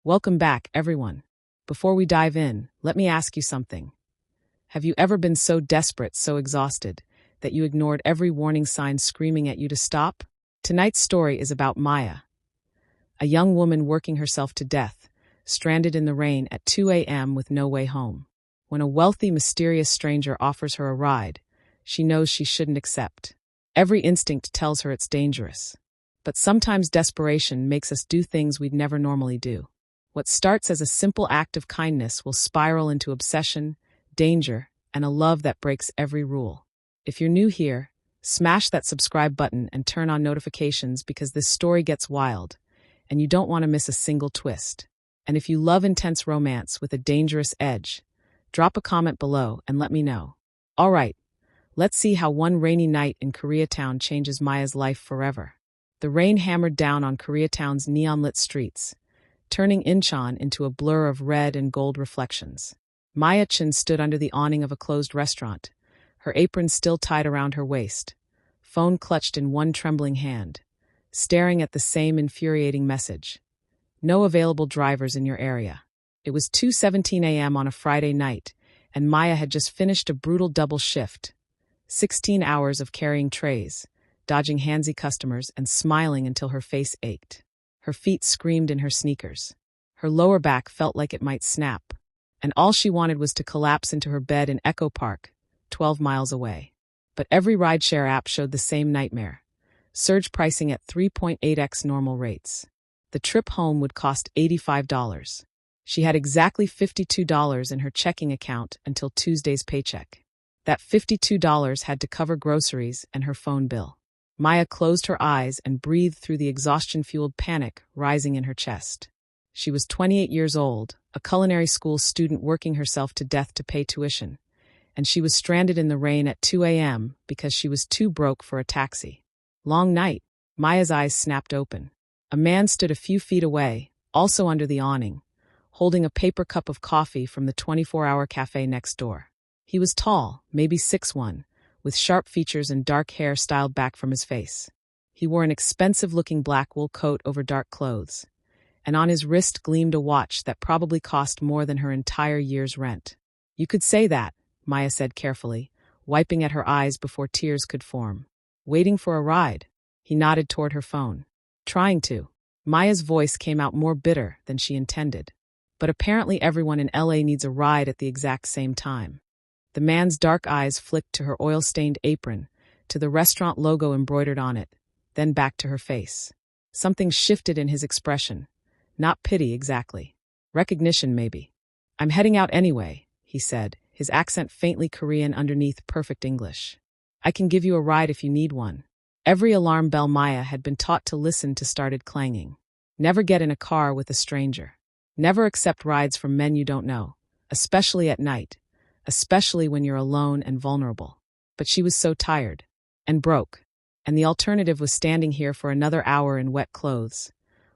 Welcome back, everyone. Before we dive in, let me ask you something. Have you ever been so desperate, so exhausted, that you ignored every warning sign screaming at you to stop? Tonight's story is about Maya, a young woman working herself to death, stranded in the rain at 2 a.m. with no way home. When a wealthy, mysterious stranger offers her a ride, she knows she shouldn't accept. Every instinct tells her it's dangerous. But sometimes desperation makes us do things we'd never normally do. What starts as a simple act of kindness will spiral into obsession, danger, and a love that breaks every rule. If you're new here, smash that subscribe button and turn on notifications because this story gets wild, and you don't want to miss a single twist. And if you love intense romance with a dangerous edge, drop a comment below and let me know. All right, let's see how one rainy night in Koreatown changes Maya's life forever. The rain hammered down on Koreatown's neon-lit streets, turning Incheon into a blur of red and gold reflections. Maya Chin stood under the awning of a closed restaurant, her apron still tied around her waist, phone clutched in one trembling hand, staring at the same infuriating message. No available drivers in your area. It was 2:17 a.m. on a Friday night, and Maya had just finished a brutal double shift. 16 hours of carrying trays, dodging handsy customers, and smiling until her face ached. Her feet screamed in her sneakers. Her lower back felt like it might snap. And all she wanted was to collapse into her bed in Echo Park, 12 miles away. But every rideshare app showed the same nightmare. Surge pricing at 3.8x normal rates. The trip home would cost $85. She had exactly $52 in her checking account until Tuesday's paycheck. That $52 had to cover groceries and her phone bill. Maya closed her eyes and breathed through the exhaustion-fueled panic rising in her chest. She was 28 years old, a culinary school student working herself to death to pay tuition, and she was stranded in the rain at 2 a.m. because she was too broke for a taxi. Long night. Maya's eyes snapped open. A man stood a few feet away, also under the awning, holding a paper cup of coffee from the 24-hour cafe next door. He was tall, maybe 6'1", with sharp features and dark hair styled back from his face. He wore an expensive-looking black wool coat over dark clothes, and on his wrist gleamed a watch that probably cost more than her entire year's rent. "You could say that," Maya said carefully, wiping at her eyes before tears could form. "Waiting for a ride?" He nodded toward her phone. "Trying to." Maya's voice came out more bitter than she intended. But apparently everyone in LA needs a ride at the exact same time. The man's dark eyes flicked to her oil-stained apron, to the restaurant logo embroidered on it, then back to her face. Something shifted in his expression. Not pity exactly. Recognition, maybe. "I'm heading out anyway," he said, his accent faintly Korean underneath perfect English. "I can give you a ride if you need one." Every alarm bell Maya had been taught to listen to started clanging. Never get in a car with a stranger. Never accept rides from men you don't know, especially at night. Especially when you're alone and vulnerable. But she was so tired. And broke. And the alternative was standing here for another hour in wet clothes,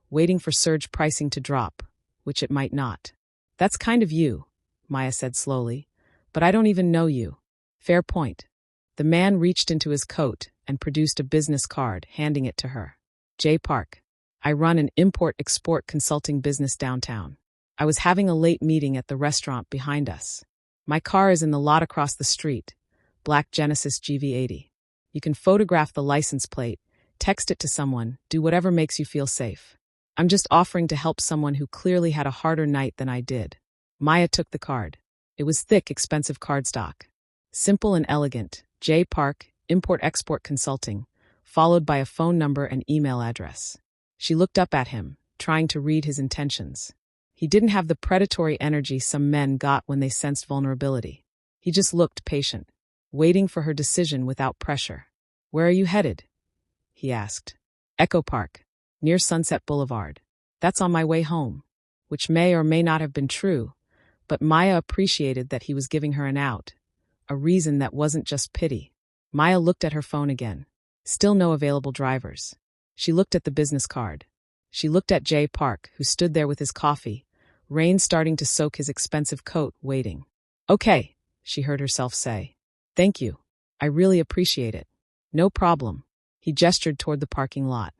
waiting for surge pricing to drop, which it might not. "That's kind of you," Maya said slowly, "but I don't even know you." "Fair point." The man reached into his coat and produced a business card, handing it to her. "J. Park. I run an import-export consulting business downtown. I was having a late meeting at the restaurant behind us. My car is in the lot across the street, black Genesis GV80. You can photograph the license plate, text it to someone, do whatever makes you feel safe. I'm just offering to help someone who clearly had a harder night than I did." Maya took the card. It was thick, expensive cardstock. Simple and elegant, J. Park, Import-Export Consulting, followed by a phone number and email address. She looked up at him, trying to read his intentions. He didn't have the predatory energy some men got when they sensed vulnerability. He just looked patient, waiting for her decision without pressure. "Where are you headed?" he asked. "Echo Park, near Sunset Boulevard. That's on my way home." Which may or may not have been true, but Maya appreciated that he was giving her an out, a reason that wasn't just pity. Maya looked at her phone again. Still no available drivers. She looked at the business card. She looked at J. Park, who stood there with his coffee, rain starting to soak his expensive coat, waiting. "Okay," she heard herself say. "Thank you. I really appreciate it." "No problem." He gestured toward the parking lot.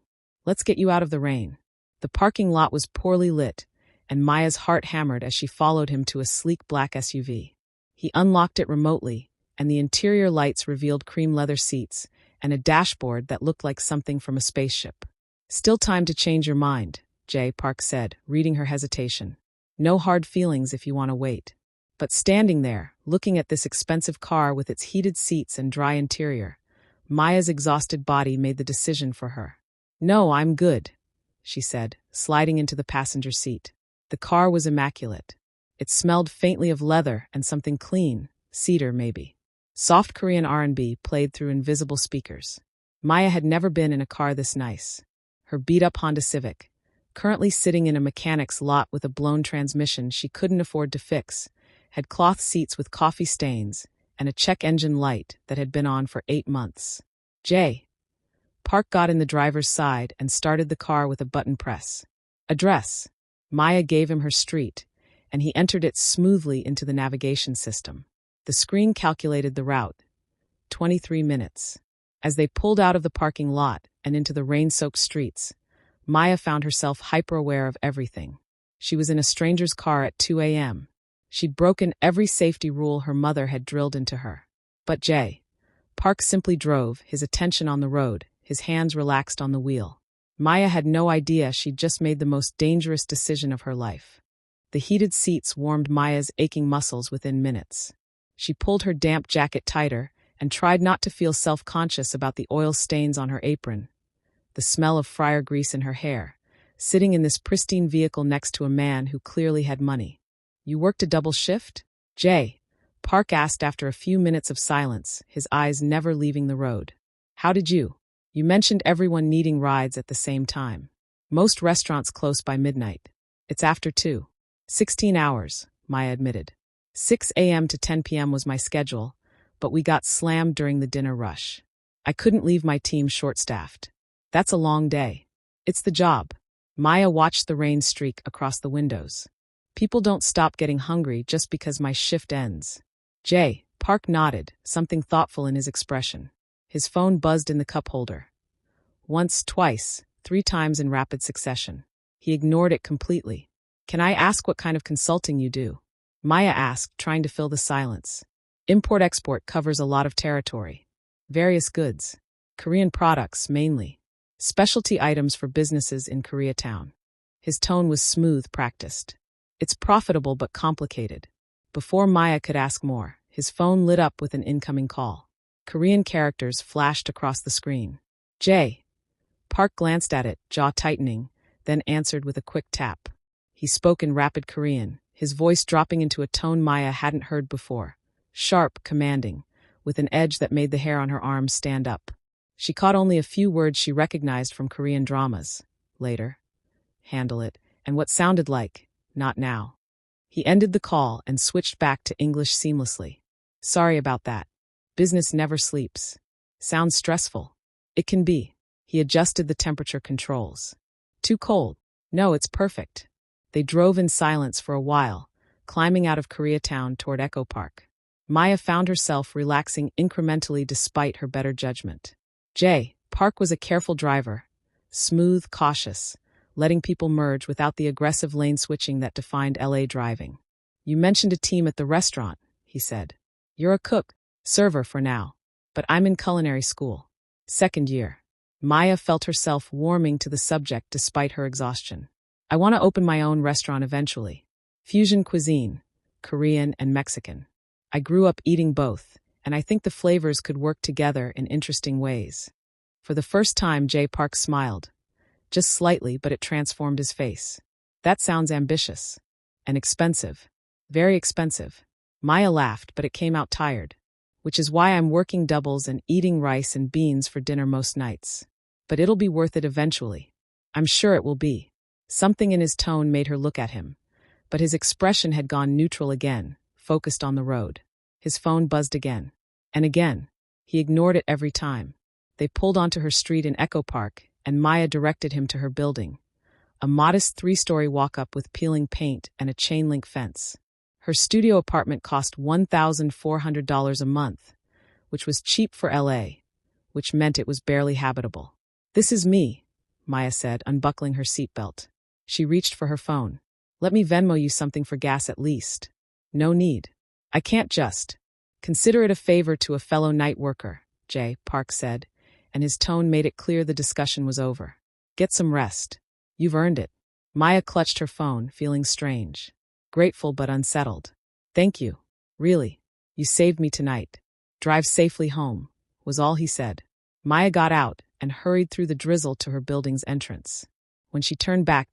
"Let's get you out of the rain." The parking lot was poorly lit, and Maya's heart hammered as she followed him to a sleek black SUV. He unlocked it remotely, and the interior lights revealed cream leather seats and a dashboard that looked like something from a spaceship. "Still time to change your mind," Jay, Park said, reading her hesitation. "No hard feelings if you want to wait." But standing there, looking at this expensive car with its heated seats and dry interior, Maya's exhausted body made the decision for her. "No, I'm good," she said, sliding into the passenger seat. The car was immaculate. It smelled faintly of leather and something clean, cedar maybe. Soft Korean R&B played through invisible speakers. Maya had never been in a car this nice. Her beat-up Honda Civic, currently sitting in a mechanic's lot with a blown transmission she couldn't afford to fix, had cloth seats with coffee stains and a check engine light that had been on for 8 months. Park got in the driver's side and started the car with a button press. "Address." Maya gave him her street, and he entered it smoothly into the navigation system. The screen calculated the route. 23 minutes. As they pulled out of the parking lot and into the rain-soaked streets, Maya found herself hyper-aware of everything. She was in a stranger's car at 2 a.m. She'd broken every safety rule her mother had drilled into her. But Park simply drove, his attention on the road, his hands relaxed on the wheel. Maya had no idea she'd just made the most dangerous decision of her life. The heated seats warmed Maya's aching muscles within minutes. She pulled her damp jacket tighter and tried not to feel self-conscious about the oil stains on her apron, the smell of fryer grease in her hair, sitting in this pristine vehicle next to a man who clearly had money. "You worked a double shift?" Park asked after a few minutes of silence, his eyes never leaving the road. "How did you? You mentioned everyone needing rides at the same time. Most restaurants close by midnight. It's after 2. 16 hours, Maya admitted. 6 a.m. to 10 p.m. was my schedule, but we got slammed during the dinner rush. I couldn't leave my team short-staffed. That's a long day. It's the job." Maya watched the rain streak across the windows. "People don't stop getting hungry just because my shift ends." Park nodded, something thoughtful in his expression. His phone buzzed in the cup holder. Once, twice, 3 times in rapid succession. He ignored it completely. "Can I ask what kind of consulting you do?" Maya asked, trying to fill the silence. "Import-export covers a lot of territory. Various goods. Korean products, mainly. Specialty items for businesses in Koreatown." His tone was smooth, practiced. "It's profitable but complicated." Before Maya could ask more, his phone lit up with an incoming call. Korean characters flashed across the screen. Park glanced at it, jaw tightening, then answered with a quick tap. He spoke in rapid Korean, his voice dropping into a tone Maya hadn't heard before. Sharp, commanding, with an edge that made the hair on her arms stand up. She caught only a few words she recognized from Korean dramas. Later. Handle it. And what sounded like, not now. He ended the call and switched back to English seamlessly. "Sorry about that. Business never sleeps. Sounds stressful." "It can be." He adjusted the temperature controls. "Too cold." "No, it's perfect." They drove in silence for a while, climbing out of Koreatown toward Echo Park. Maya found herself relaxing incrementally despite her better judgment. Park was a careful driver, smooth, cautious, letting people merge without the aggressive lane switching that defined LA driving. "You mentioned a team at the restaurant," he said. "You're a cook, server for now, but I'm in culinary school. 2nd year. Maya felt herself warming to the subject despite her exhaustion. "I want to open my own restaurant eventually. Fusion cuisine, Korean and Mexican. I grew up eating both, and I think the flavors could work together in interesting ways." For the first time, Park smiled. Just slightly, but it transformed his face. "That sounds ambitious. And expensive. Very expensive." Maya laughed, but it came out tired. "Which is why I'm working doubles and eating rice and beans for dinner most nights. But it'll be worth it eventually. I'm sure it will be." Something in his tone made her look at him, but his expression had gone neutral again, focused on the road. His phone buzzed again. And again. He ignored it every time. They pulled onto her street in Echo Park, and Maya directed him to her building. A modest 3-story walk-up with peeling paint and a chain-link fence. Her studio apartment cost $1,400 a month, which was cheap for LA, which meant it was barely habitable. "This is me," Maya said, unbuckling her seatbelt. She reached for her phone. Let me Venmo you something for gas at least. No need. I can't just. Consider it a favor to a fellow night worker, Jay, Park said, and his tone made it clear the discussion was over. Get some rest. You've earned it. Maya clutched her phone, feeling strange. Grateful but unsettled. Thank you. Really. You saved me tonight. Drive safely home, was all he said. Maya got out and hurried through the drizzle to her building's entrance. When she turned back,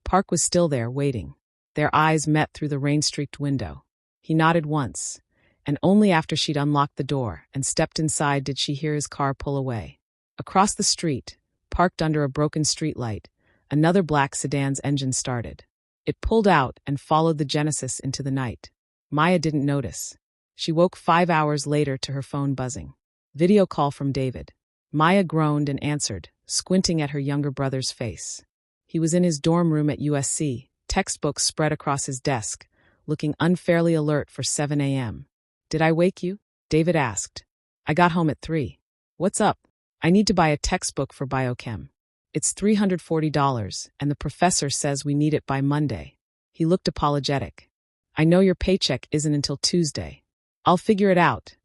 Park was still there, waiting. Their eyes met through the rain-streaked window. He nodded once, and only after she'd unlocked the door and stepped inside did she hear his car pull away. Across the street, parked under a broken streetlight, another black sedan's engine started. It pulled out and followed the Genesis into the night. Maya didn't notice. She woke 5 hours later to her phone buzzing. Video call from David. Maya groaned and answered, squinting at her younger brother's face. He was in his dorm room at USC, textbooks spread across his desk, looking unfairly alert for 7 a.m. Did I wake you? David asked. I got home at 3. What's up? I need to buy a textbook for biochem. It's $340, and the professor says we need it by Monday. He looked apologetic. I know your paycheck isn't until Tuesday. I'll figure it out,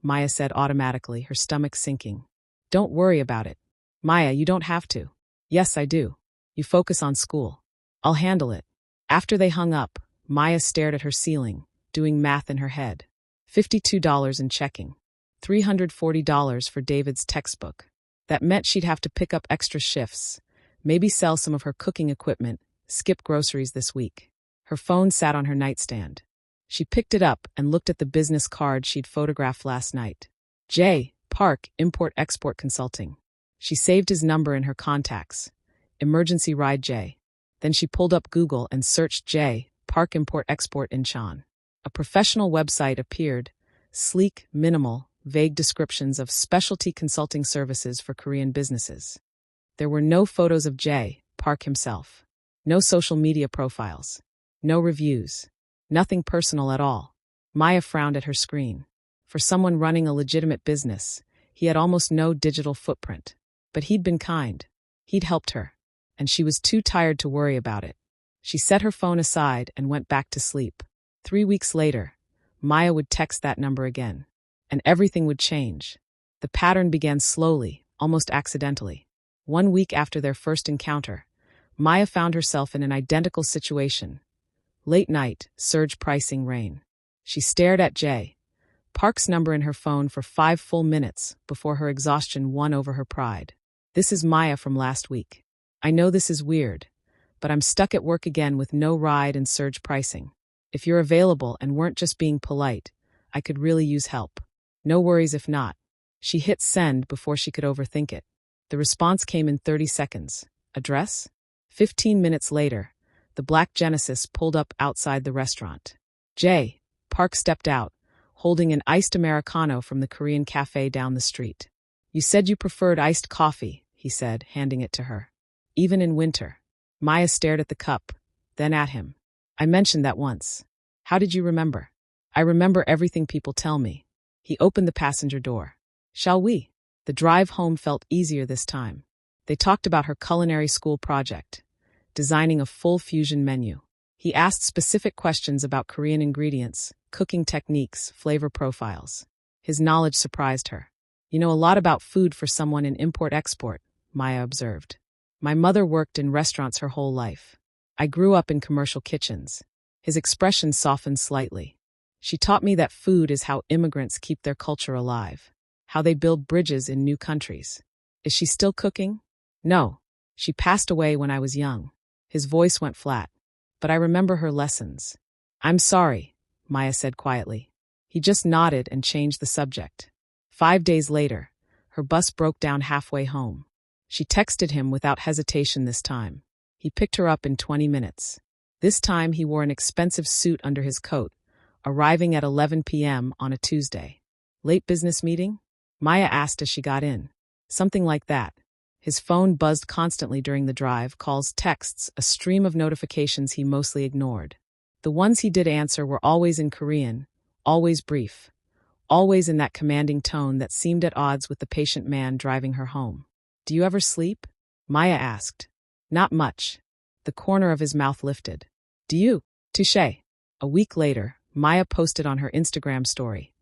Maya said automatically, her stomach sinking. Don't worry about it. Maya, you don't have to. Yes, I do. You focus on school. I'll handle it. After they hung up, Maya stared at her ceiling, doing math in her head. $52 in checking. $340 for David's textbook. That meant she'd have to pick up extra shifts, maybe sell some of her cooking equipment, skip groceries this week. Her phone sat on her nightstand. She picked it up and looked at the business card she'd photographed last night. Park, Import-Export Consulting. She saved his number in her contacts. Emergency ride J. Then she pulled up Google and searched Park Import-Export Incheon. A professional website appeared, sleek, minimal, vague descriptions of specialty consulting services for Korean businesses. There were no photos of Park himself. No social media profiles. No reviews. Nothing personal at all. Maya frowned at her screen. For someone running a legitimate business, he had almost no digital footprint. But he'd been kind. He'd helped her. And she was too tired to worry about it. She set her phone aside and went back to sleep. 3 weeks later, Maya would text that number again. And everything would change. The pattern began slowly, almost accidentally. 1 week after their first encounter, Maya found herself in an identical situation. Late night, surge pricing rain. She stared at Park's number in her phone for 5 full minutes before her exhaustion won over her pride. This is Maya from last week. I know this is weird, but I'm stuck at work again with no ride and surge pricing. If you're available and weren't just being polite, I could really use help. No worries if not. She hit send before she could overthink it. The response came in 30 seconds. Address? 15 minutes later, the black Genesis pulled up outside the restaurant. Park stepped out, holding an iced Americano from the Korean cafe down the street. You said you preferred iced coffee, he said, handing it to her. Even in winter. Maya stared at the cup, then at him. I mentioned that once. How did you remember? I remember everything people tell me. He opened the passenger door. Shall we? The drive home felt easier this time. They talked about her culinary school project, designing a full fusion menu. He asked specific questions about Korean ingredients, cooking techniques, flavor profiles. His knowledge surprised her. You know a lot about food for someone in import-export, Maya observed. My mother worked in restaurants her whole life. I grew up in commercial kitchens. His expression softened slightly. She taught me that food is how immigrants keep their culture alive, how they build bridges in new countries. Is she still cooking? No. She passed away when I was young. His voice went flat. But I remember her lessons. I'm sorry, Maya said quietly. He just nodded and changed the subject. 5 days later, her bus broke down halfway home. She texted him without hesitation this time. He picked her up in 20 minutes. This time he wore an expensive suit under his coat, arriving at 11 p.m. on a Tuesday. Late business meeting? Maya asked as she got in. Something like that. His phone buzzed constantly during the drive, calls, texts, a stream of notifications he mostly ignored. The ones he did answer were always in Korean, always brief, always in that commanding tone that seemed at odds with the patient man driving her home. Do you ever sleep? Maya asked. Not much. The corner of his mouth lifted. Do you? Touché. A week later, Maya posted on her Instagram story.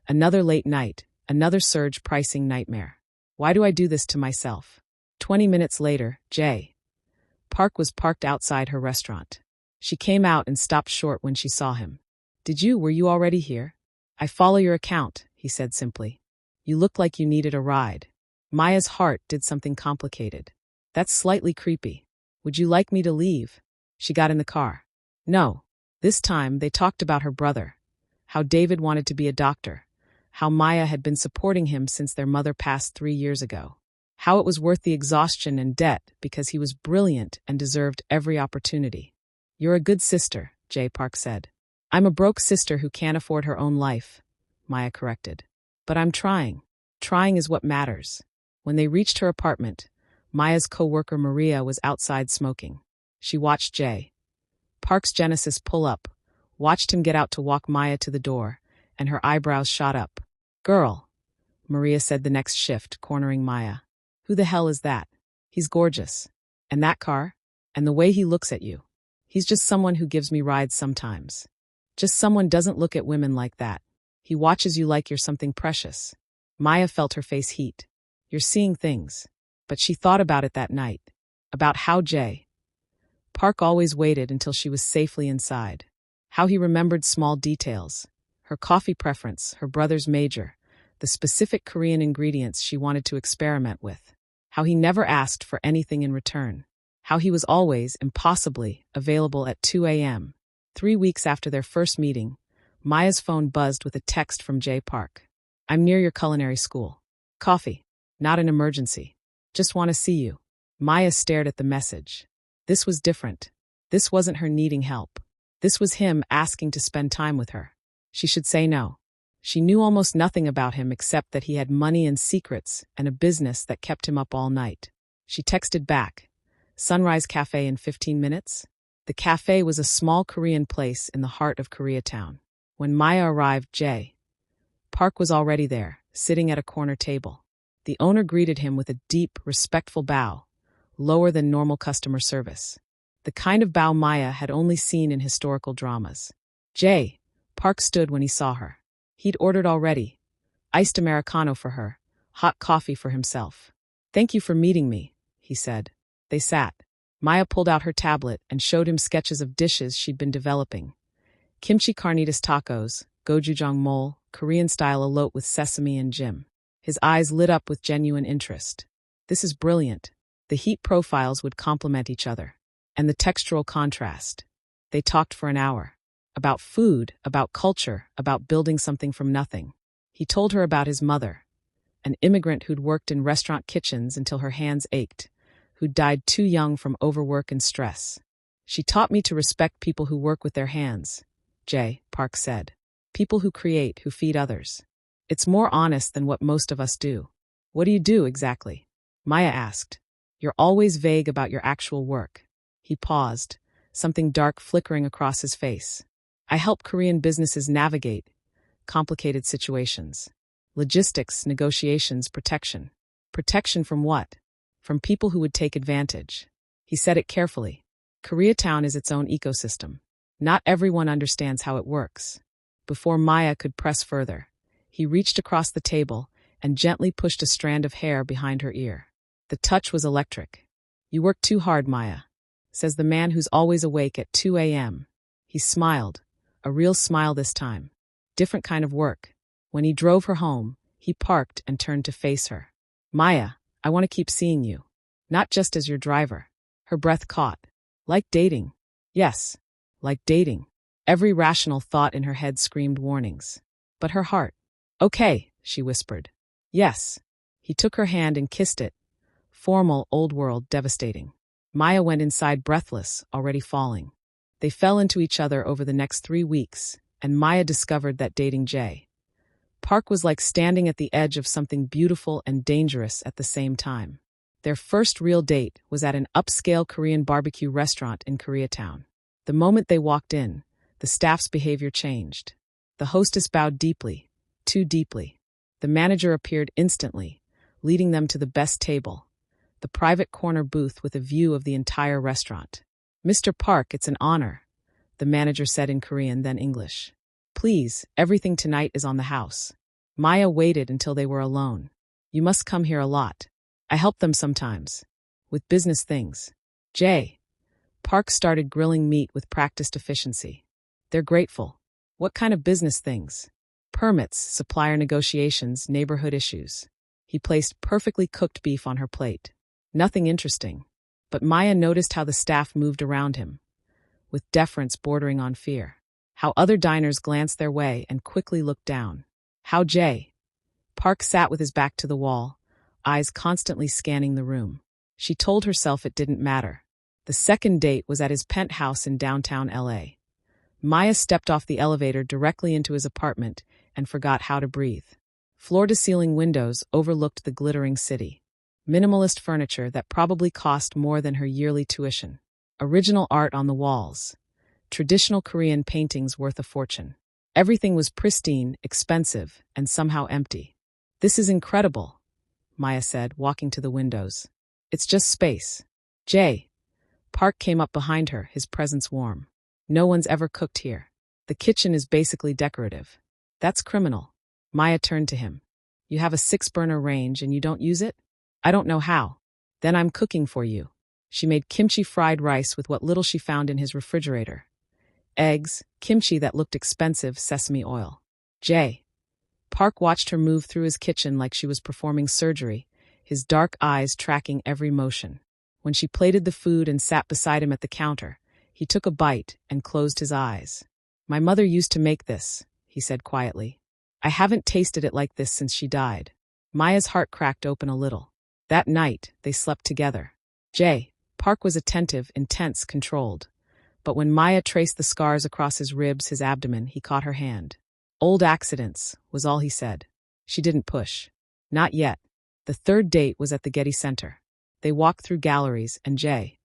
Another late night, another surge pricing nightmare. Why do I do this to myself? 20 minutes later, Park was parked outside her restaurant. She came out and stopped short when she saw him. Were you already here? I follow your account, he said simply. You looked like you needed a ride. Maya's heart did something complicated. That's slightly creepy. Would you like me to leave? She got in the car. No. This time, they talked about her brother. How David wanted to be a doctor. How Maya had been supporting him since their mother passed 3 years ago. How it was worth the exhaustion and debt because he was brilliant and deserved every opportunity. You're a good sister, Park said. I'm a broke sister who can't afford her own life, Maya corrected. But I'm trying. Trying is what matters. When they reached her apartment, Maya's co-worker Maria was outside smoking. She watched Park's Genesis pull up, watched him get out to walk Maya to the door, and her eyebrows shot up. Girl, Maria said the next shift, cornering Maya. Who the hell is that? He's gorgeous. And that car? And the way he looks at you. He's just someone who gives me rides sometimes. Just someone doesn't look at women like that. He watches you like you're something precious. Maya felt her face heat. You're seeing things. But she thought about it that night. About how Park always waited until she was safely inside. How he remembered small details. Her coffee preference, her brother's major, the specific Korean ingredients she wanted to experiment with. How he never asked for anything in return. How he was always, impossibly, available at 2 a.m. 3 weeks after their first meeting, Maya's phone buzzed with a text from Park. I'm near your culinary school. Coffee. Not an emergency. Just want to see you. Maya stared at the message. This was different. This wasn't her needing help. This was him asking to spend time with her. She should say no. She knew almost nothing about him except that he had money and secrets and a business that kept him up all night. She texted back. Sunrise Cafe in 15 minutes? The cafe was a small Korean place in the heart of Koreatown. When Maya arrived, Park was already there, sitting at a corner table. The owner greeted him with a deep, respectful bow, lower than normal customer service. The kind of bow Maya had only seen in historical dramas. Park stood when he saw her. He'd ordered already. Iced Americano for her, hot coffee for himself. Thank you for meeting me, he said. They sat. Maya pulled out her tablet and showed him sketches of dishes she'd been developing. Kimchi carnitas tacos, gochujang mole, Korean-style elote with sesame and jim. His eyes lit up with genuine interest. This is brilliant. The heat profiles would complement each other. And the textural contrast. They talked for an hour. About food, about culture, about building something from nothing. He told her about his mother, an immigrant who'd worked in restaurant kitchens until her hands ached, who'd died too young from overwork and stress. She taught me to respect people who work with their hands, Park said. People who create, who feed others. It's more honest than what most of us do. What do you do exactly? Maya asked. You're always vague about your actual work. He paused, something dark flickering across his face. I help Korean businesses navigate complicated situations. Logistics, negotiations, protection. Protection from what? From people who would take advantage. He said it carefully. Koreatown is its own ecosystem. Not everyone understands how it works. Before Maya could press further, he reached across the table and gently pushed a strand of hair behind her ear. The touch was electric. You work too hard, Maya, says the man who's always awake at 2 a.m. He smiled, a real smile this time. Different kind of work. When he drove her home, he parked and turned to face her. Maya, I want to keep seeing you. Not just as your driver. Her breath caught. Like dating. Yes, like dating. Every rational thought in her head screamed warnings. But her heart. Okay, she whispered. Yes. He took her hand and kissed it. Formal, old world, devastating. Maya went inside breathless, already falling. They fell into each other over the next 3 weeks, and Maya discovered that dating Park was like standing at the edge of something beautiful and dangerous at the same time. Their first real date was at an upscale Korean barbecue restaurant in Koreatown. The moment they walked in, the staff's behavior changed. The hostess bowed deeply, too deeply. The manager appeared instantly, leading them to the best table, the private corner booth with a view of the entire restaurant. Mr. Park, it's an honor, the manager said in Korean, then English. Please, everything tonight is on the house. Maya waited until they were alone. You must come here a lot. I help them sometimes. With business things. Jay. Park started grilling meat with practiced efficiency. They're grateful. What kind of business things? Permits, supplier negotiations, neighborhood issues. He placed perfectly cooked beef on her plate. Nothing interesting. But Maya noticed how the staff moved around him, with deference bordering on fear. How other diners glanced their way and quickly looked down. How Jay. Park sat with his back to the wall, eyes constantly scanning the room. She told herself it didn't matter. The second date was at his penthouse in downtown LA. Maya stepped off the elevator directly into his apartment and forgot how to breathe. Floor-to-ceiling windows overlooked the glittering city. Minimalist furniture that probably cost more than her yearly tuition. Original art on the walls. Traditional Korean paintings worth a fortune. Everything was pristine, expensive, and somehow empty. This is incredible, Maya said, walking to the windows. It's just space. Jay. Park came up behind her, his presence warm. No one's ever cooked here. The kitchen is basically decorative. That's criminal. Maya turned to him. You have a 6-burner range and you don't use it? I don't know how. Then I'm cooking for you. She made kimchi fried rice with what little she found in his refrigerator. Eggs, kimchi that looked expensive, sesame oil. Jay. Park watched her move through his kitchen like she was performing surgery, his dark eyes tracking every motion. When she plated the food and sat beside him at the counter, he took a bite and closed his eyes. My mother used to make this, he said quietly. I haven't tasted it like this since she died. Maya's heart cracked open a little. That night, they slept together. Jay. Park was attentive, intense, controlled. But when Maya traced the scars across his ribs, his abdomen, he caught her hand. Old accidents, was all he said. She didn't push. Not yet. The third date was at the Getty Center. They walked through galleries, and Jay.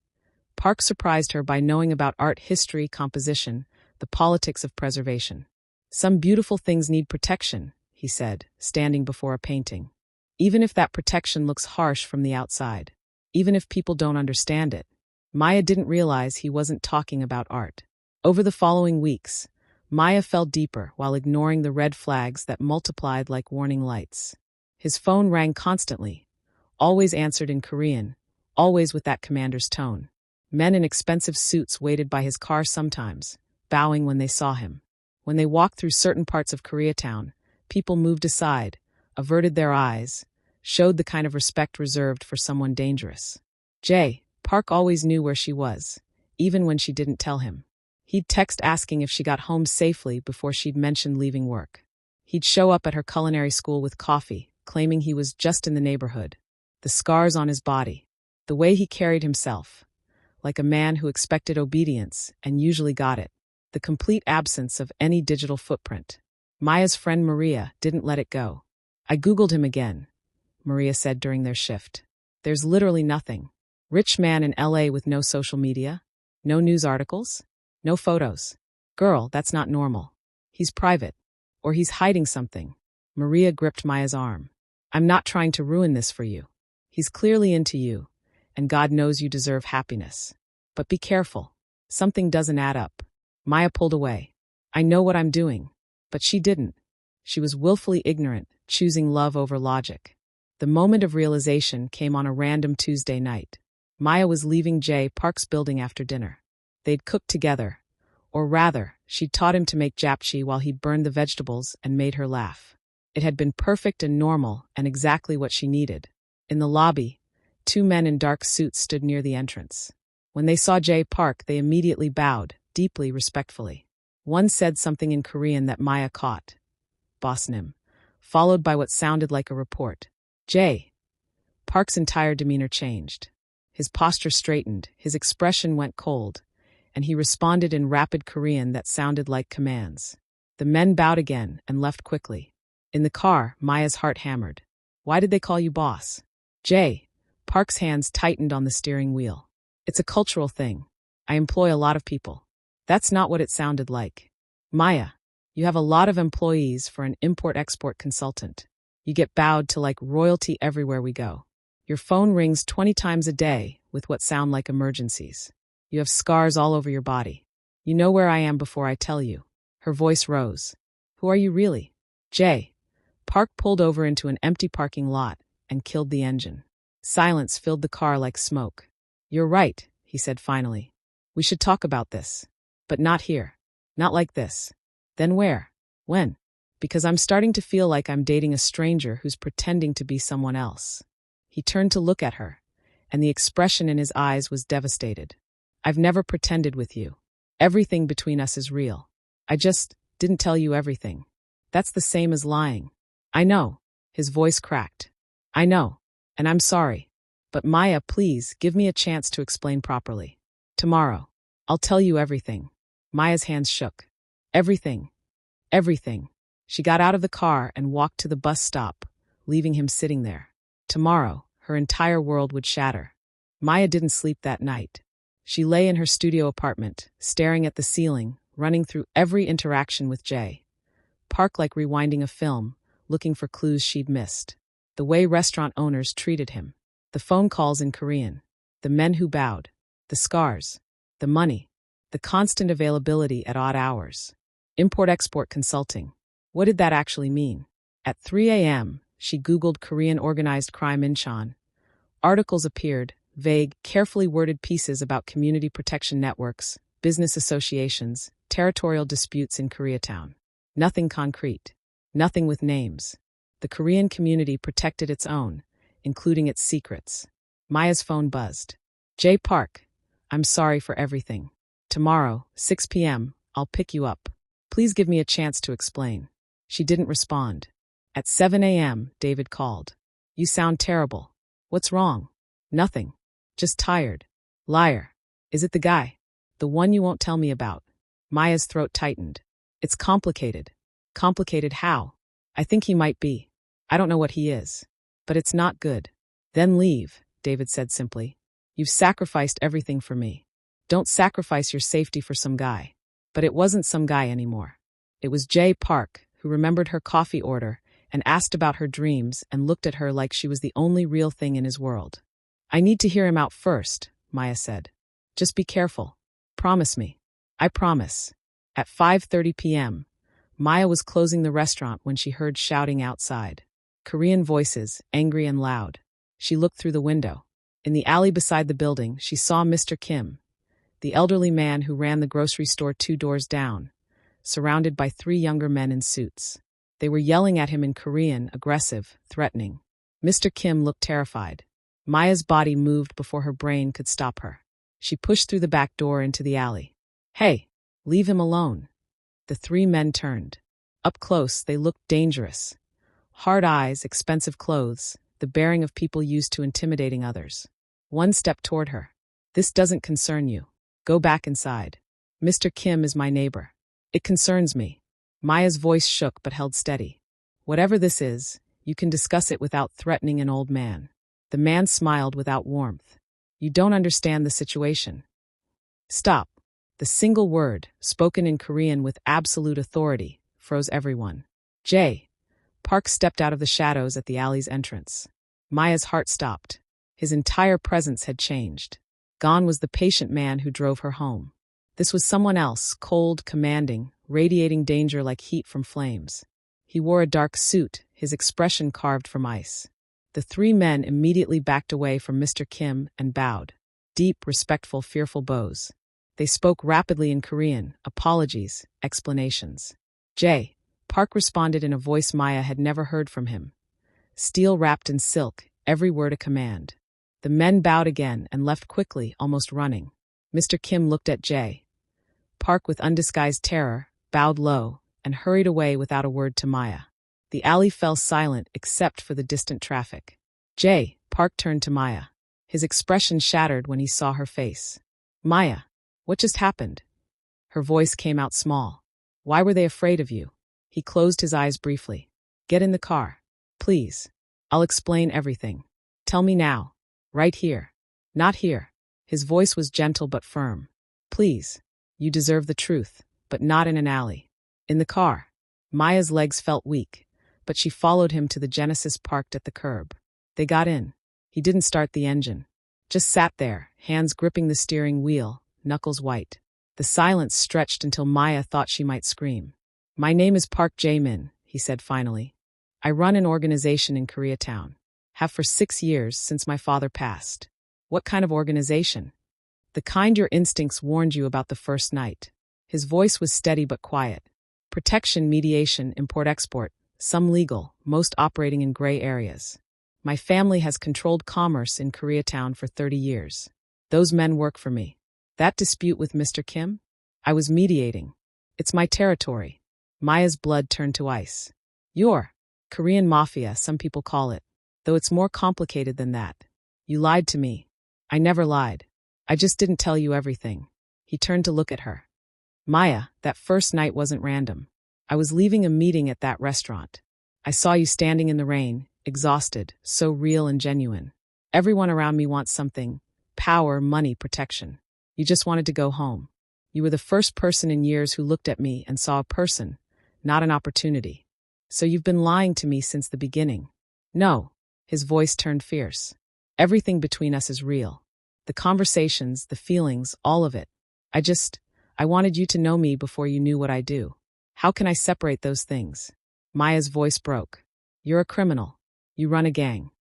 Park surprised her by knowing about art history, composition, the politics of preservation. Some beautiful things need protection, he said, standing before a painting. Even if that protection looks harsh from the outside. Even if people don't understand it. Maya didn't realize he wasn't talking about art. Over the following weeks, Maya fell deeper while ignoring the red flags that multiplied like warning lights. His phone rang constantly, always answered in Korean, always with that commander's tone. Men in expensive suits waited by his car sometimes, bowing when they saw him. When they walked through certain parts of Koreatown, people moved aside, averted their eyes, showed the kind of respect reserved for someone dangerous. Jay. Park always knew where she was, even when she didn't tell him. He'd text asking if she got home safely before she'd mentioned leaving work. He'd show up at her culinary school with coffee, claiming he was just in the neighborhood. The scars on his body. The way he carried himself. Like a man who expected obedience and usually got it. The complete absence of any digital footprint. Maya's friend Maria didn't let it go. I Googled him again, Maria said during their shift. There's literally nothing. Rich man in LA with no social media? No news articles? No photos? Girl, that's not normal. He's private. Or he's hiding something. Maria gripped Maya's arm. I'm not trying to ruin this for you. He's clearly into you, and God knows you deserve happiness. But be careful. Something doesn't add up. Maya pulled away. I know what I'm doing. But she didn't. She was willfully ignorant, choosing love over logic. The moment of realization came on a random Tuesday night. Maya was leaving Jay Park's building after dinner. They'd cooked together. Or rather, she'd taught him to make japchae while he burned the vegetables and made her laugh. It had been perfect and normal and exactly what she needed. In the lobby, 2 men in dark suits stood near the entrance. When they saw Jay Park, they immediately bowed, deeply respectfully. One said something in Korean that Maya caught. Bosnim. Followed by what sounded like a report. Jay. Park's entire demeanor changed. His posture straightened, his expression went cold, and he responded in rapid Korean that sounded like commands. The men bowed again and left quickly. In the car, Maya's heart hammered. Why did they call you boss? Jay. Park's hands tightened on the steering wheel. It's a cultural thing. I employ a lot of people. That's not what it sounded like. Maya, you have a lot of employees for an import-export consultant. You get bowed to like royalty everywhere we go. Your phone rings 20 times a day with what sound like emergencies. You have scars all over your body. You know where I am before I tell you. Her voice rose. Who are you really? Jay. Park pulled over into an empty parking lot and killed the engine. Silence filled the car like smoke. You're right, he said finally. We should talk about this. But not here. Not like this. Then where? When? Because I'm starting to feel like I'm dating a stranger who's pretending to be someone else. He turned to look at her, and the expression in his eyes was devastated. I've never pretended with you. Everything between us is real. I just didn't tell you everything. That's the same as lying. I know. His voice cracked. I know. And I'm sorry. But Maya, please, give me a chance to explain properly. Tomorrow. I'll tell you everything. Maya's hands shook. Everything. Everything. She got out of the car and walked to the bus stop, leaving him sitting there. Tomorrow, her entire world would shatter. Maya didn't sleep that night. She lay in her studio apartment, staring at the ceiling, running through every interaction with Jay. Park like rewinding a film, looking for clues she'd missed. The way restaurant owners treated him. The phone calls in Korean. The men who bowed. The scars. The money. The constant availability at odd hours. Import-export consulting. What did that actually mean? At 3 a.m., she Googled Korean organized crime Incheon. Articles appeared, vague, carefully worded pieces about community protection networks, business associations, territorial disputes in Koreatown. Nothing concrete. Nothing with names. The Korean community protected its own, including its secrets. Maya's phone buzzed. Jay Park, I'm sorry for everything. Tomorrow, 6 p.m., I'll pick you up. Please give me a chance to explain. She didn't respond. At 7 a.m., David called. You sound terrible. What's wrong? Nothing. Just tired. Liar. Is it the guy? The one you won't tell me about? Maya's throat tightened. It's complicated. Complicated how? I think he might be. I don't know what he is. But it's not good. Then leave, David said simply. You've sacrificed everything for me. Don't sacrifice your safety for some guy. But it wasn't some guy anymore. It was Jay Park, who remembered her coffee order and asked about her dreams and looked at her like she was the only real thing in his world. I need to hear him out first, Maya said. Just be careful. Promise me. I promise. At 5:30 p.m., Maya was closing the restaurant when she heard shouting outside. Korean voices, angry and loud. She looked through the window. In the alley beside the building, she saw Mr. Kim, the elderly man who ran the grocery store 2 doors down, surrounded by 3 younger men in suits. They were yelling at him in Korean, aggressive, threatening. Mr. Kim looked terrified. Maya's body moved before her brain could stop her. She pushed through the back door into the alley. Hey, leave him alone. The 3 men turned. Up close, they looked dangerous. Hard eyes, expensive clothes, the bearing of people used to intimidating others. One stepped toward her. This doesn't concern you. Go back inside. Mr. Kim is my neighbor. It concerns me. Maya's voice shook but held steady. Whatever this is, you can discuss it without threatening an old man. The man smiled without warmth. You don't understand the situation. Stop. The single word, spoken in Korean with absolute authority, froze everyone. Jay. Park stepped out of the shadows at the alley's entrance. Maya's heart stopped. His entire presence had changed. Gone was the patient man who drove her home. This was someone else, cold, commanding, radiating danger like heat from flames. He wore a dark suit, his expression carved from ice. The 3 men immediately backed away from Mr. Kim and bowed. Deep, respectful, fearful bows. They spoke rapidly in Korean, apologies, explanations. Jay. Park responded in a voice Maya had never heard from him. Steel wrapped in silk, every word a command. The men bowed again and left quickly, almost running. Mr. Kim looked at Jay. Park, with undisguised terror, bowed low and hurried away without a word to Maya. The alley fell silent except for the distant traffic. Jay. Park turned to Maya. His expression shattered when he saw her face. Maya, what just happened? Her voice came out small. Why were they afraid of you? He closed his eyes briefly. Get in the car. Please. I'll explain everything. Tell me now. Right here. Not here. His voice was gentle but firm. Please. You deserve the truth, but not in an alley. In the car. Maya's legs felt weak, but she followed him to the Genesis parked at the curb. They got in. He didn't start the engine. Just sat there, hands gripping the steering wheel, knuckles white. The silence stretched until Maya thought she might scream. "My name is Park Jae-min," he said finally. "I run an organization in Koreatown. Have for 6 years since my father passed." "What kind of organization?" "The kind your instincts warned you about the first night." His voice was steady but quiet. "Protection, mediation, import-export, some legal, most operating in gray areas. My family has controlled commerce in Koreatown for 30 years. Those men work for me." "That dispute with Mr. Kim?" "I was mediating. It's my territory." Maya's blood turned to ice. "You're Korean Mafia, some people call it. Though it's more complicated than that. You lied to me." "I never lied. I just didn't tell you everything." He turned to look at her. "Maya, that first night wasn't random. I was leaving a meeting at that restaurant. I saw you standing in the rain, exhausted, so real and genuine. Everyone around me wants something: power, money, protection. You just wanted to go home. You were the first person in years who looked at me and saw a person, not an opportunity. So you've been lying to me since the beginning." "No." His voice turned fierce. "Everything between us is real. The conversations, the feelings, all of it. I wanted you to know me before you knew what I do. How can I separate those things?" Maya's voice broke. "You're a criminal. You run a gang.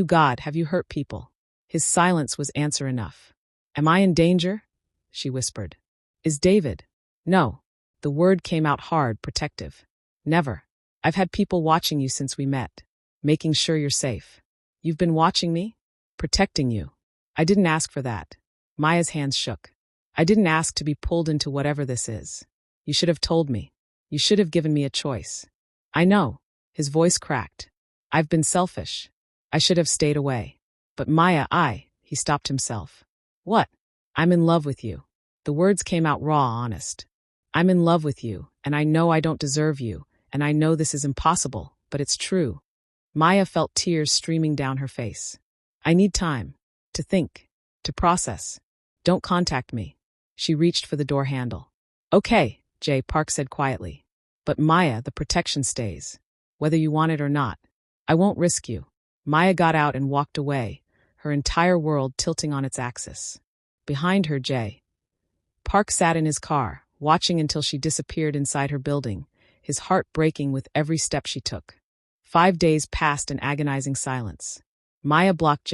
God, have you hurt people?" His silence was answer enough. "Am I in danger?" she whispered. "Is David?" "No." The word came out hard, protective. "Never. I've had people watching you since we met. Making sure you're safe." "You've been watching me?" "Protecting you." "I didn't ask for that." Maya's hands shook. "I didn't ask to be pulled into whatever this is. You should have told me. You should have given me a choice." "I know." His voice cracked. "I've been selfish. I should have stayed away. But Maya, he stopped himself. "What?" "I'm in love with you." The words came out raw, honest. "I'm in love with you, and I know I don't deserve you, and I know this is impossible, but it's true." Maya felt tears streaming down her face. "I need time. To think. To process. Don't contact me." She reached for the door handle. "Okay," Park said quietly. "But Maya, the protection stays. Whether you want it or not. I won't risk you." Maya got out and walked away, her entire world tilting on its axis. Behind her, Park sat in his car, watching until she disappeared inside her building, his heart breaking with every step she took. 5 days passed in agonizing silence. Maya blocked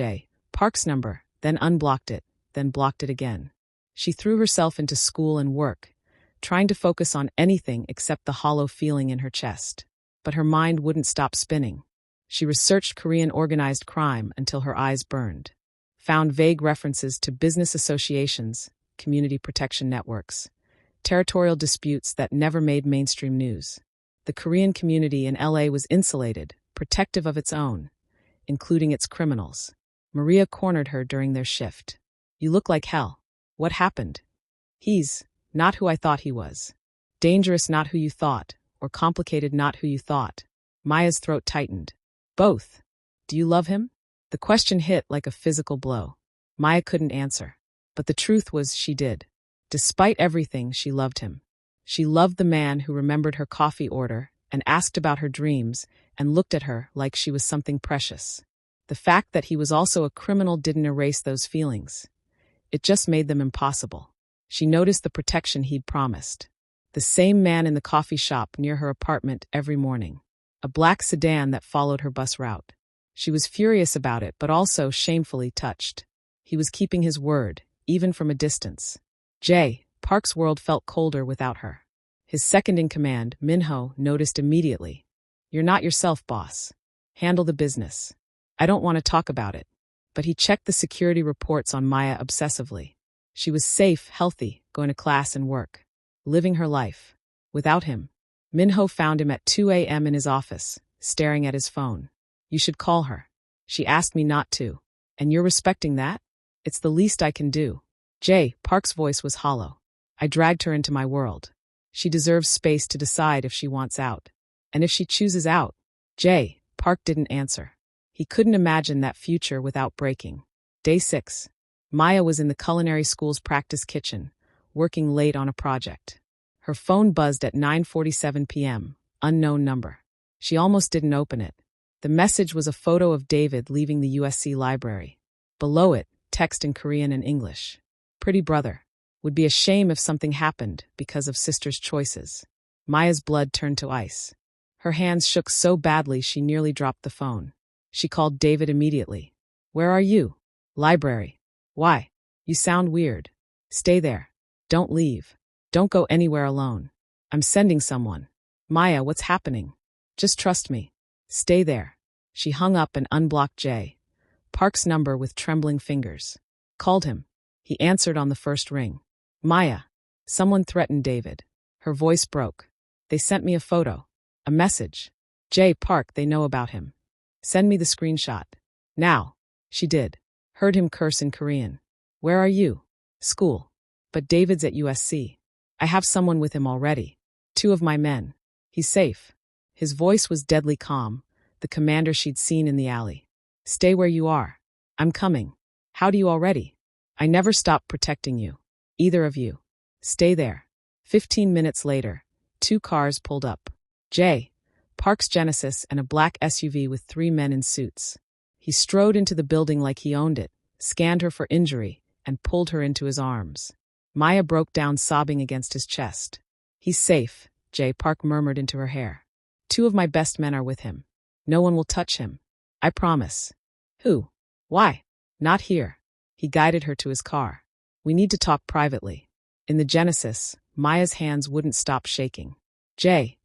Park's number, then unblocked it, then blocked it again. She threw herself into school and work, trying to focus on anything except the hollow feeling in her chest. But her mind wouldn't stop spinning. She researched Korean organized crime until her eyes burned. Found vague references to business associations, community protection networks, territorial disputes that never made mainstream news. The Korean community in LA was insulated, protective of its own, including its criminals. Maria cornered her during their shift. "You look like hell. What happened?" "He's not who I thought he was. Dangerous, not who you thought, or complicated, not who you thought." Maya's throat tightened. "Both. Do you love him?" The question hit like a physical blow. Maya couldn't answer. But the truth was she did. Despite everything, she loved him. She loved the man who remembered her coffee order and asked about her dreams and looked at her like she was something precious. The fact that he was also a criminal didn't erase those feelings. It just made them impossible. She noticed the protection he'd promised. The same man in the coffee shop near her apartment every morning. A black sedan that followed her bus route. She was furious about it, but also shamefully touched. He was keeping his word, even from a distance. Park's world felt colder without her. His second-in-command, Minho, noticed immediately. "You're not yourself, boss. Handle the business." "I don't want to talk about it." But he checked the security reports on Maya obsessively. She was safe, healthy, going to class and work. Living her life. Without him. Minho found him at 2 a.m. in his office, staring at his phone. "You should call her. She asked me not to. And you're respecting that? It's the least I can do." Park's voice was hollow. "I dragged her into my world. She deserves space to decide if she wants out. And if she chooses out." Park didn't answer. He couldn't imagine that future without breaking. Day 6. Maya was in the culinary school's practice kitchen, working late on a project. Her phone buzzed at 9:47 p.m., unknown number. She almost didn't open it. The message was a photo of David leaving the USC library. Below it, text in Korean and English. "Pretty brother. Would be a shame if something happened because of sister's choices. Maya's blood turned to ice. Her hands shook so badly she nearly dropped the phone. She called David immediately. Where are you? Library. Why? You sound weird. Stay there. Don't leave. Don't go anywhere alone. I'm sending someone. Maya, what's happening? Just trust me. Stay there. She hung up and unblocked Jay Park's number with trembling fingers. Called him. He answered on the first ring. Maya. Someone threatened David. Her voice broke. They sent me a photo. A message. Jay Park, they know about him. Send me the screenshot. Now. She did. Heard him curse in Korean. Where are you? School. But David's at USC. I have someone with him already. 2 of my men. He's safe. His voice was deadly calm, the commander she'd seen in the alley. Stay where you are. I'm coming. How do you already? I never stopped protecting you. Either of you. Stay there. 15 minutes later, 2 cars pulled up. Jay Park's Genesis and a black SUV with 3 men in suits. He strode into the building like he owned it, scanned her for injury, and pulled her into his arms. Maya broke down sobbing against his chest. He's safe, Jay Park murmured into her hair. 2 of my best men are with him. No one will touch him. I promise. Who? Why? Not here. He guided her to his car. We need to talk privately. In the Genesis, Maya's hands wouldn't stop shaking. Jay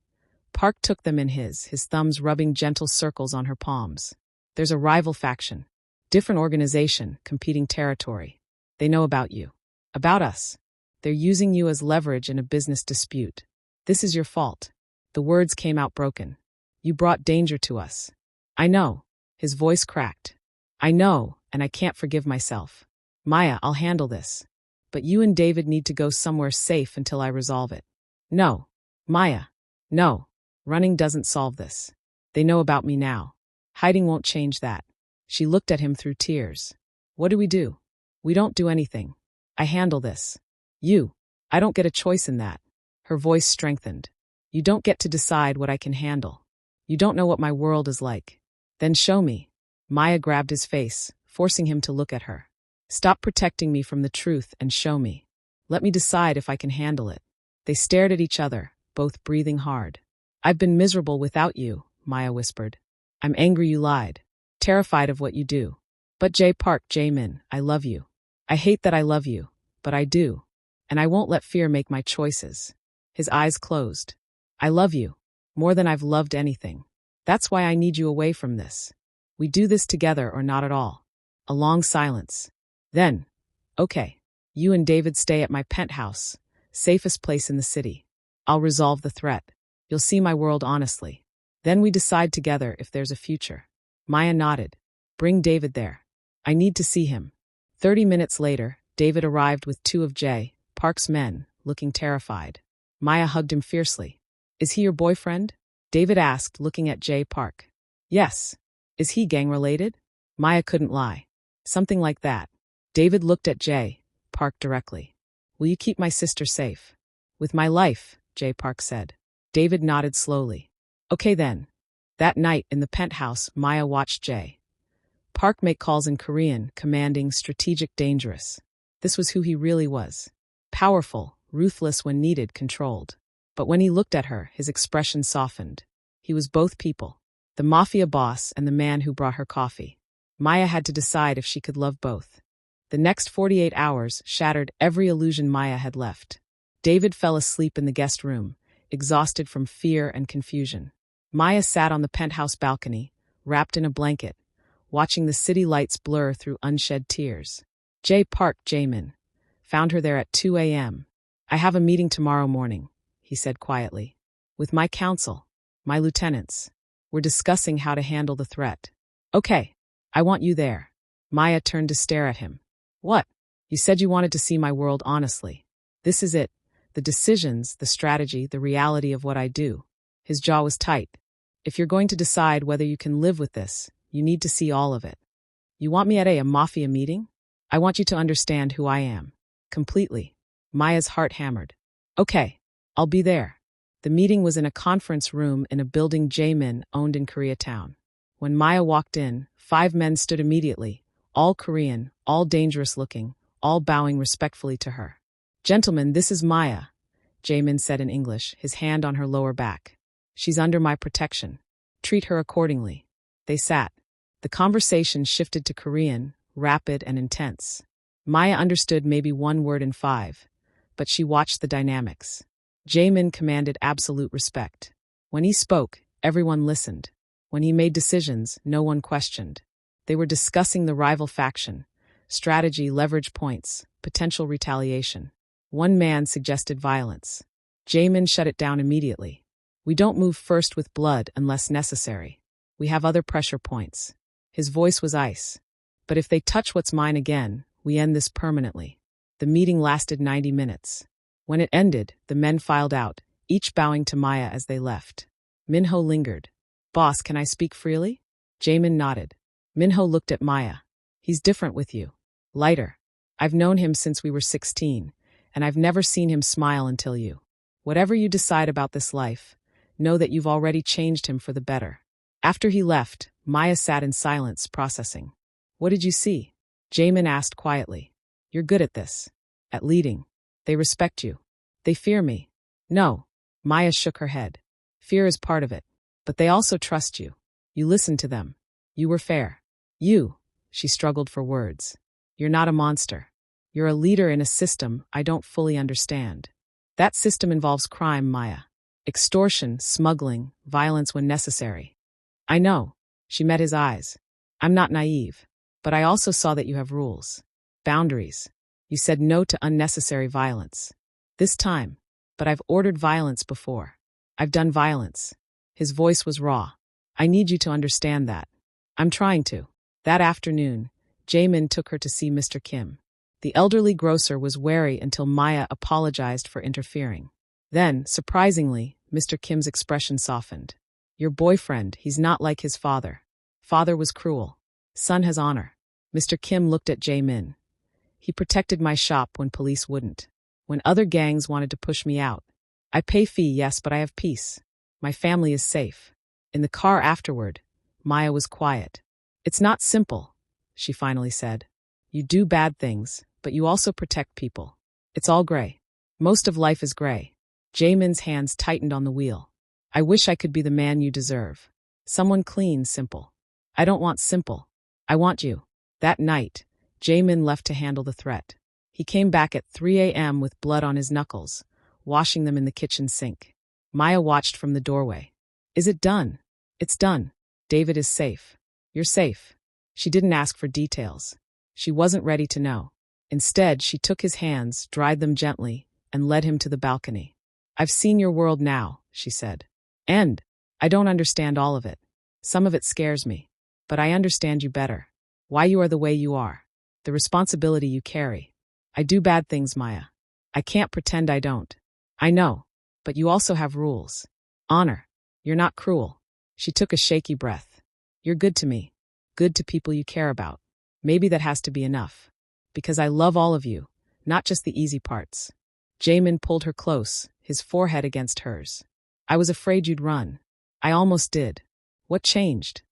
Park took them in his thumbs rubbing gentle circles on her palms. There's a rival faction. Different organization, competing territory. They know about you. About us. They're using you as leverage in a business dispute. This is your fault. The words came out broken. You brought danger to us. I know. His voice cracked. I know, and I can't forgive myself. Maya, I'll handle this. But you and David need to go somewhere safe until I resolve it. No. Maya. No. Running doesn't solve this. They know about me now. Hiding won't change that. She looked at him through tears. What do? We don't do anything. I handle this. You. I don't get a choice in that. Her voice strengthened. You don't get to decide what I can handle. You don't know what my world is like. Then show me. Maya grabbed his face, forcing him to look at her. Stop protecting me from the truth and show me. Let me decide if I can handle it. They stared at each other, both breathing hard. I've been miserable without you, Maya whispered. I'm angry you lied. Terrified of what you do. But Jay Park, Jaemin, I love you. I hate that I love you, but I do. And I won't let fear make my choices. His eyes closed. I love you. More than I've loved anything. That's why I need you away from this. We do this together or not at all. A long silence. Then, okay. You and David stay at my penthouse, safest place in the city. I'll resolve the threat. You'll see my world honestly. Then we decide together if there's a future. Maya nodded. Bring David there. I need to see him. 30 minutes later, David arrived with 2 of Jay Park's men, looking terrified. Maya hugged him fiercely. Is he your boyfriend? David asked, looking at Jay Park. Yes. Is he gang-related? Maya couldn't lie. Something like that. David looked at Jay Park directly. Will you keep my sister safe? With my life, Jay Park said. David nodded slowly. Okay then. That night in the penthouse, Maya watched Jay Park make calls in Korean, commanding, strategic, dangerous. This was who he really was. Powerful, ruthless when needed, controlled. But when he looked at her, his expression softened. He was both people. The Mafia boss and the man who brought her coffee. Maya had to decide if she could love both. The next 48 hours shattered every illusion Maya had left. David fell asleep in the guest room, exhausted from fear and confusion. Maya sat on the penthouse balcony, wrapped in a blanket, watching the city lights blur through unshed tears. Jay Park, Jaemin, found her there at 2 a.m. I have a meeting tomorrow morning, he said quietly. With my council, my lieutenants. We're discussing how to handle the threat. Okay, I want you there. Maya turned to stare at him. What? You said you wanted to see my world honestly. This is it. The decisions, the strategy, the reality of what I do. His jaw was tight. If you're going to decide whether you can live with this, you need to see all of it. You want me at a Mafia meeting? I want you to understand who I am. Completely. Maya's heart hammered. Okay, I'll be there. The meeting was in a conference room in a building Jaemin owned in Koreatown. When Maya walked in, 5 men stood immediately, all Korean, all dangerous looking, all bowing respectfully to her. Gentlemen, this is Maya, Jaemin said in English, his hand on her lower back. She's under my protection. Treat her accordingly. They sat. The conversation shifted to Korean, rapid and intense. Maya understood maybe one word in 5, but she watched the dynamics. Jaemin commanded absolute respect. When he spoke, everyone listened. When he made decisions, no one questioned. They were discussing the rival faction, strategy, leverage points, potential retaliation. One man suggested violence. Jaemin shut it down immediately. We don't move first with blood unless necessary. We have other pressure points. His voice was ice. But if they touch what's mine again, we end this permanently. The meeting lasted 90 minutes. When it ended, the men filed out, each bowing to Maya as they left. Minho lingered. Boss, can I speak freely? Jaemin nodded. Minho looked at Maya. He's different with you. Lighter. I've known him since we were 16, and I've never seen him smile until you. Whatever you decide about this life, know that you've already changed him for the better. After he left, Maya sat in silence, processing. What did you see? Jaemin asked quietly. You're good at this. At leading. They respect you. They fear me. No. Maya shook her head. Fear is part of it. But they also trust you. You listened to them. You were fair. She struggled for words. You're not a monster. You're a leader in a system I don't fully understand. That system involves crime, Maya. Extortion, smuggling, violence when necessary. I know. She met his eyes. I'm not naive. But I also saw that you have rules. Boundaries. You said no to unnecessary violence. This time. But I've ordered violence before. I've done violence. His voice was raw. I need you to understand that. I'm trying to. That afternoon, Jaemin took her to see Mr. Kim. The elderly grocer was wary until Maya apologized for interfering. Then, surprisingly, Mr. Kim's expression softened. Your boyfriend, he's not like his father. Father was cruel. Son has honor. Mr. Kim looked at Jaemin. He protected my shop when police wouldn't. When other gangs wanted to push me out. I pay fee, yes, but I have peace. My family is safe. In the car afterward, Maya was quiet. It's not simple, she finally said. You do bad things, but you also protect people. It's all gray. Most of life is gray. Jaemin's hands tightened on the wheel. I wish I could be the man you deserve. Someone clean, simple. I don't want simple. I want you. That night, Jaemin left to handle the threat. He came back at 3 a.m. with blood on his knuckles, washing them in the kitchen sink. Maya watched from the doorway. Is it done? It's done. David is safe. You're safe. She didn't ask for details. She wasn't ready to know. Instead, she took his hands, dried them gently, and led him to the balcony. I've seen your world now, she said. And I don't understand all of it. Some of it scares me. But I understand you better. Why you are the way you are. The responsibility you carry. I do bad things, Maya. I can't pretend I don't. I know. But you also have rules. Honor. You're not cruel. She took a shaky breath. You're good to me. Good to people you care about. Maybe that has to be enough. Because I love all of you, not just the easy parts. Jaemin pulled her close, his forehead against hers. I was afraid you'd run. I almost did. What changed?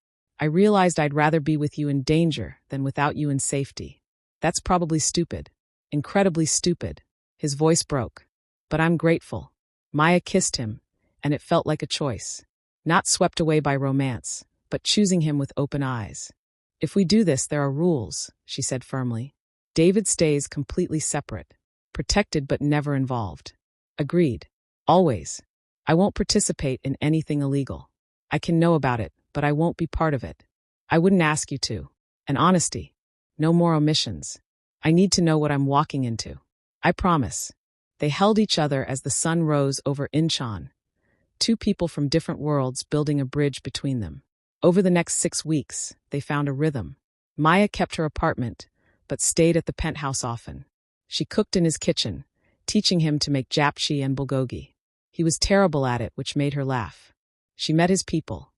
I realized I'd rather be with you in danger than without you in safety. That's probably stupid. Incredibly stupid. His voice broke. But I'm grateful. Maya kissed him, and it felt like a choice. Not swept away by romance, but choosing him with open eyes. If we do this, there are rules, she said firmly. David stays completely separate. Protected but never involved. Agreed. Always. I won't participate in anything illegal. I can know about it, but I won't be part of it. I wouldn't ask you to. And honesty. No more omissions. I need to know what I'm walking into. I promise. They held each other as the sun rose over Incheon. Two people from different worlds building a bridge between them. Over the next 6 weeks, they found a rhythm. Maya kept her apartment, but stayed at the penthouse often. She cooked in his kitchen, teaching him to make japchae and bulgogi. He was terrible at it, which made her laugh. She met his people.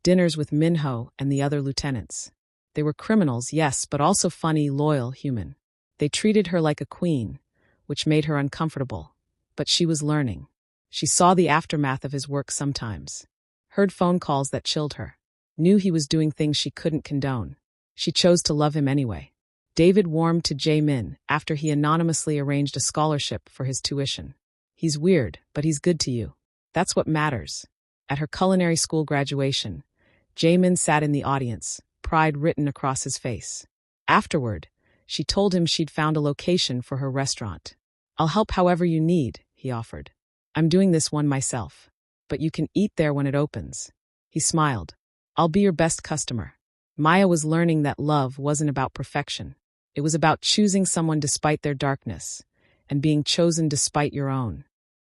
Dinners with Minho and the other lieutenants. They were criminals, yes, but also funny, loyal, human. They treated her like a queen, which made her uncomfortable. But she was learning. She saw the aftermath of his work sometimes. Heard phone calls that chilled her. Knew he was doing things she couldn't condone. She chose to love him anyway. David warmed to Jae-min after he anonymously arranged a scholarship for his tuition. He's weird, but he's good to you. That's what matters. At her culinary school graduation, Jae-min sat in the audience, pride written across his face. Afterward, she told him she'd found a location for her restaurant. I'll help however you need, he offered. I'm doing this one myself, but you can eat there when it opens. He smiled. I'll be your best customer. Maya was learning that love wasn't about perfection. It was about choosing someone despite their darkness, and being chosen despite your own.